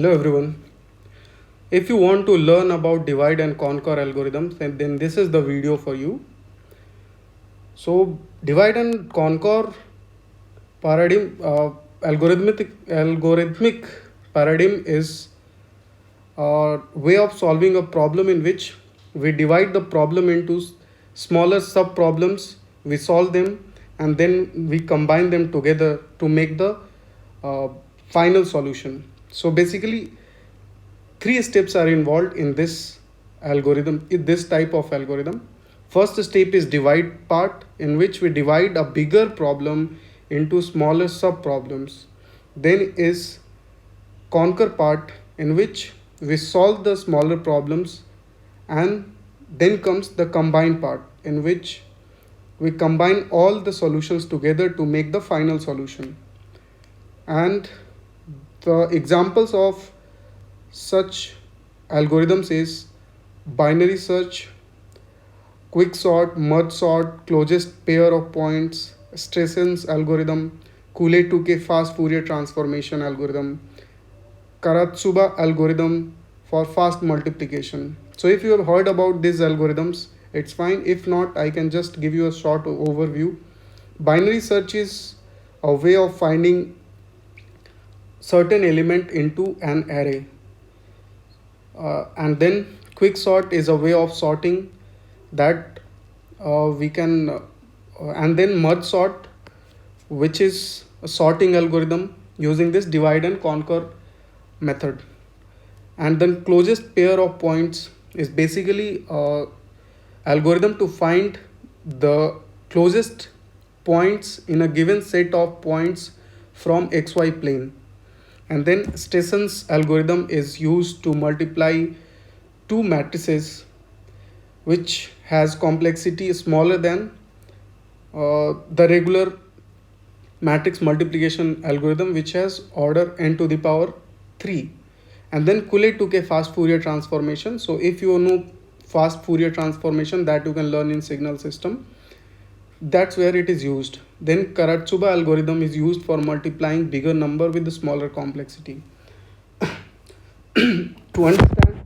Hello everyone. If you want to learn about divide and conquer algorithms, then this is the video for you. So divide and conquer paradigm algorithmic paradigm is a way of solving a problem in which we divide the problem into smaller sub problems, we solve them, and then we combine them together to make the uh, final solution. So basically, three steps are involved in this type of algorithm. First step is divide part, in which we divide a bigger problem into smaller sub problems. Then is conquer part, in which we solve the smaller problems. And then comes the combine part, in which we combine all the solutions together to make the final solution. And the examples of such algorithms is binary search, quick sort, merge sort, closest pair of points, Stressen's algorithm, Cooley 2K fast Fourier transformation algorithm, Karatsuba algorithm for fast multiplication. So if you have heard about these algorithms, it's fine. If not, I can just give you a short overview. Binary search is a way of finding certain element into an array. And then quick sort is a way of sorting that we can and then merge sort, which is a sorting algorithm using this divide and conquer method. And then closest pair of points is basically a algorithm to find the closest points in a given set of points from xy plane. And then Stressen's algorithm is used to multiply two matrices which has complexity smaller than the regular matrix multiplication algorithm, which has order n to the power 3. And then Cooley 2K fast Fourier transformation. So if you know fast Fourier transformation, that you can learn in signal system, that's where it is used. Then Karatsuba algorithm is used for multiplying bigger number with the smaller complexity. To understand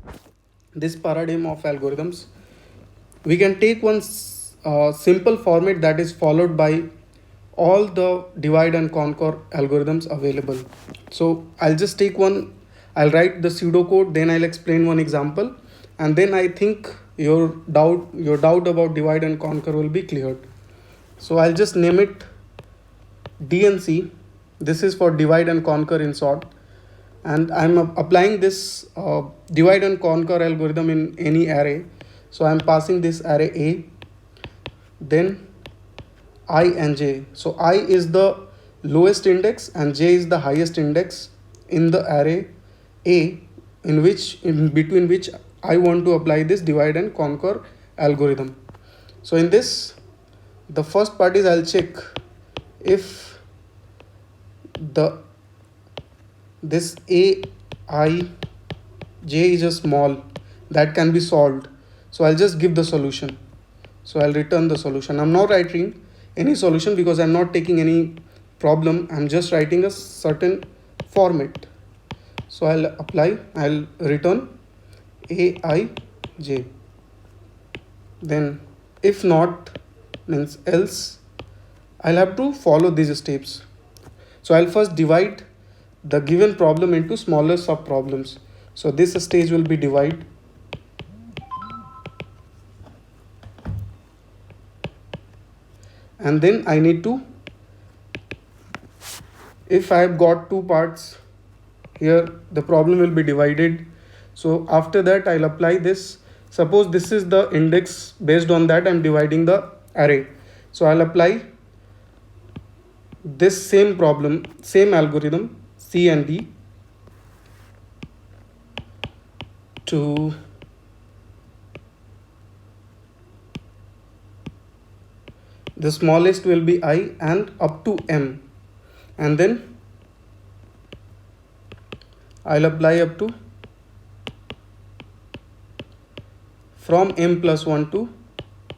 this paradigm of algorithms, we can take one simple format that is followed by all the divide and conquer algorithms available. So I'll just take one, I'll write the pseudocode, then I'll explain one example, and then I think your doubt about divide and conquer will be cleared. So I'll just name it DNC. This is for divide and conquer in short. And I'm applying this divide and conquer algorithm in any array. So I'm passing this array A, then I and J. So I is the lowest index and J is the highest index in the array A, in between which I want to apply this divide and conquer algorithm. So in this, the first part is I'll check if this A I J is a small that can be solved. So I'll just give the solution. So I'll return the solution. I'm not writing any solution because I'm not taking any problem. I'm just writing a certain format. So I'll return Aij. Then if not, means else, I'll have to follow these steps. So I'll first divide the given problem into smaller sub problems. So this stage will be divide. And then I need to, if I've got two parts here, the problem will be divided. So after that I'll apply this. Suppose this is the index, based on that I'm dividing the array. So I'll apply this same algorithm C and D to the smallest will be I and up to M. And then I'll apply up to from M plus 1 to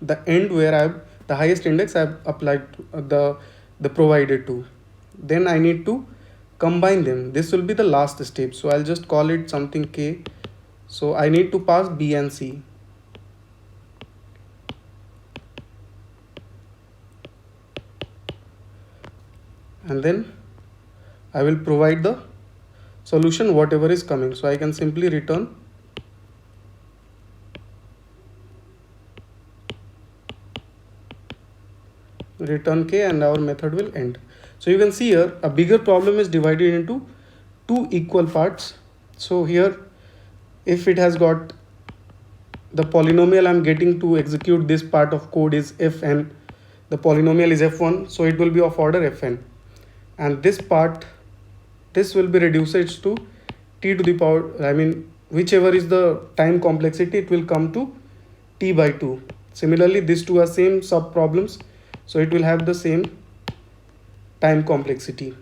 the end where I've the highest index I've applied to, the provided to. Then I need to combine them. This will be the last step, so I'll just call it something k. So I need to pass b and c, and then I will provide the solution whatever is coming. So I can simply return k and our method will end. So you can see here a bigger problem is divided into two equal parts. So here if it has got the polynomial I'm getting to execute this part of code is fn, the polynomial is f1, so it will be of order fn, and this part, this will be reduced to t to the power, I mean whichever is the time complexity, it will come to t by 2. Similarly these two are same sub problems, so it will have the same time complexity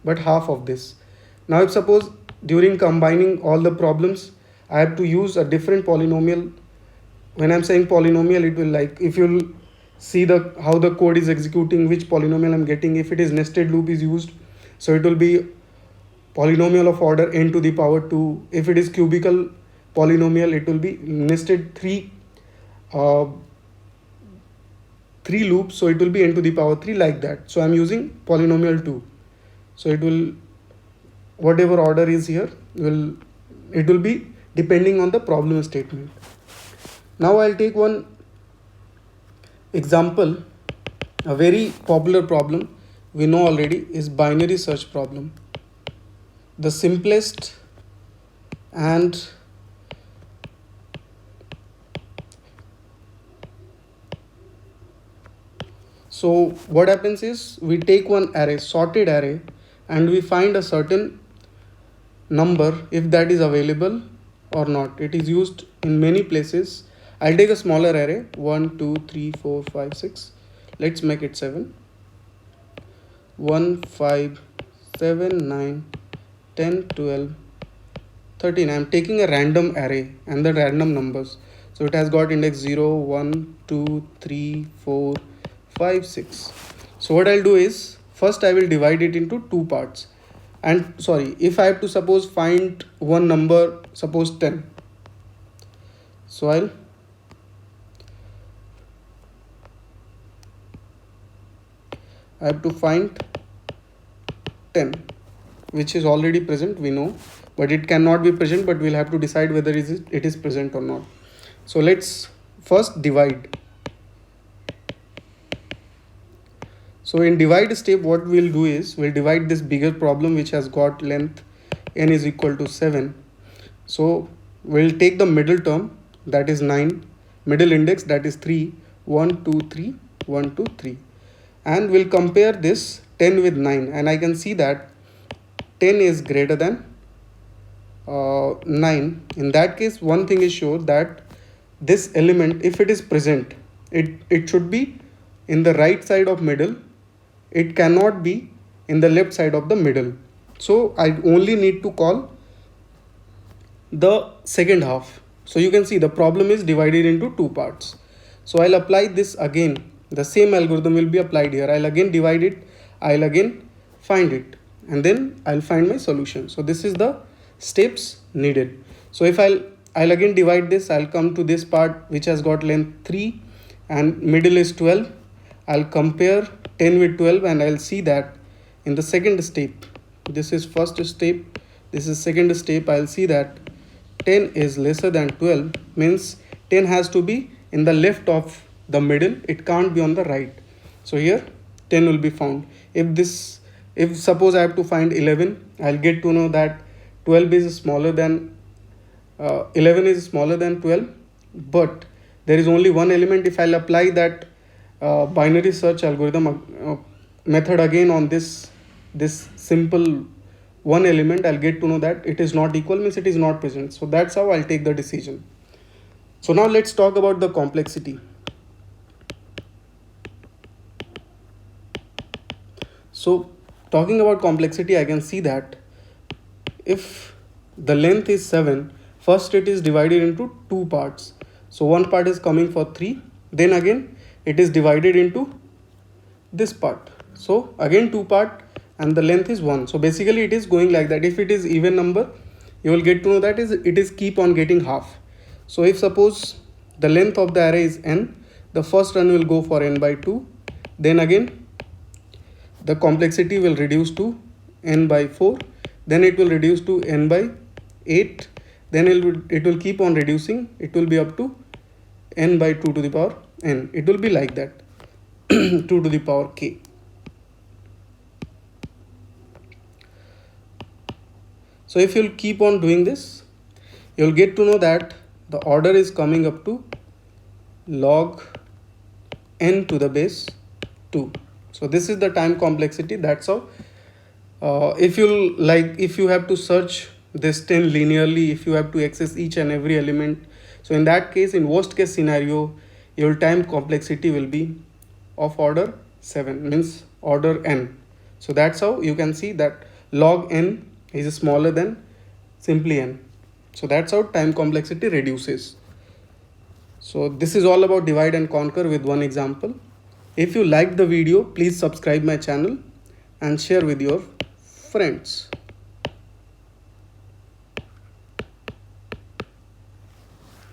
but half of this. Now if suppose during combining all the problems I have to use a different polynomial. When I'm saying polynomial, it will, like, if you'll see the how the code is executing, which polynomial I'm getting, if it is nested loop is used, so it will be polynomial of order n to the power 2. If it is cubical polynomial, it will be nested three loops, so it will be n to the power 3, like that. So I'm using polynomial 2, so it will, whatever order is here, it will be depending on the problem statement. Now I'll take one example. A very popular problem we know already is binary search problem. The simplest and so what happens is we take one array, sorted array, and we find a certain number if that is available or not. It is used in many places. I'll take a smaller array, 1 2 3 4 5 6. Let's make it 7. 1 5 7 9 10 12 13. I'm taking a random array and the random numbers, so it has got index 0 1 2 3 4 5 6. So what I'll do is, first I will divide it into two parts. And sorry, if I have to suppose find one number, suppose 10, so I have to find 10, which is already present, we know, but it cannot be present, but we'll have to decide whether it is present or not. So let's first divide. So in divide step, what we'll do is we'll divide this bigger problem which has got length n is equal to 7. So we'll take the middle term, that is 9, middle index, that is 3, 1 2 3 1 2 3, and we'll compare this 10 with 9, and I can see that 10 is greater than 9. In that case, one thing is sure, that this element, if it is present, it should be in the right side of middle. It cannot be in the left side of the middle. So I only need to call the second half. So you can see the problem is divided into two parts. So I'll apply this again. The same algorithm will be applied here. I'll again divide it, I'll again find it, and then I'll find my solution. So this is the steps needed. So if I'll again divide this, I'll come to this part which has got length 3 and middle is 12. I'll compare 10 with 12 and I'll see that in the second step, this is first step, this is second step, I'll see that 10 is lesser than 12, means 10 has to be in the left of the middle, it can't be on the right. So here 10 will be found. If suppose I have to find 11, I'll get to know that 12 is smaller than 11 is smaller than 12, but there is only one element. If I'll apply that binary search algorithm method again on this simple one element, I'll get to know that it is not equal, means it is not present. So that's how I'll take the decision. So now let's talk about the complexity. So talking about complexity, I can see that if the length is 7, first it is divided into two parts. So one part is coming for 3, then again it is divided into this part. So again two part, and the length is 1. So basically it is going like that. If it is even number, you will get to know that it is keep on getting half. So if suppose the length of the array is n, the first run will go for n by 2, then again the complexity will reduce to n by 4, then it will reduce to n by 8, then it will keep on reducing, it will be up to n by 2 to the power n. It will be like that 2 to the power k. So if you'll keep on doing this, you'll get to know that the order is coming up to log n to the base 2. So this is the time complexity. That's how if you have to search this 10 linearly, if you have to access each and every element, so in that case, in worst case scenario, your time complexity will be of order 7, means order n. So that's how you can see that log n is smaller than simply n. So that's how time complexity reduces. So this is all about divide and conquer with one example. If you liked the video, please subscribe my channel and share with your friends.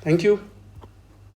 Thank you.